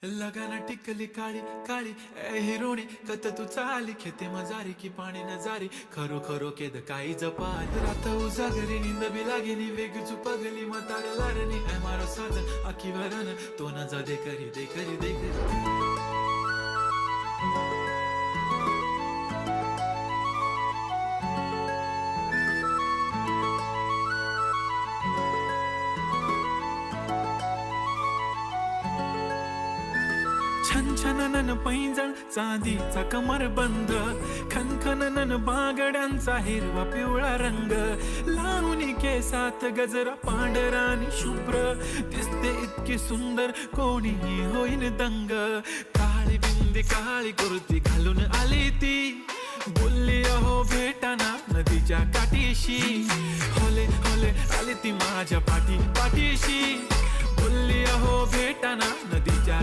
लगाना टिकली काळी काळी ए हिरोणी कत तू चाली खेते मजारी की पाणी नजारी खरो खरो केद काही जपाल रात उजागरी निंद बी लागेनी वेग चुपगली मतार लारणी ए मारो साधन आखी वरन तो न जा दे करी दे करी दे करी छन छननन पैंजण चांदीचा कमरबंद खनखननन बांगड्यांचा हिरवा पिवळा रंग लावणी केसात गजरा पांढरा आणि शुभ्र दिसते इतकी सुंदर कोणीही होईन दंग काळी बिंदी काळी कुर्ती घालून आली ती बोलली अहो भेटाना नदीच्या काठीशी होले होले आली ती माझ्या पाठीशी बोलली अहो भेटाना नदीच्या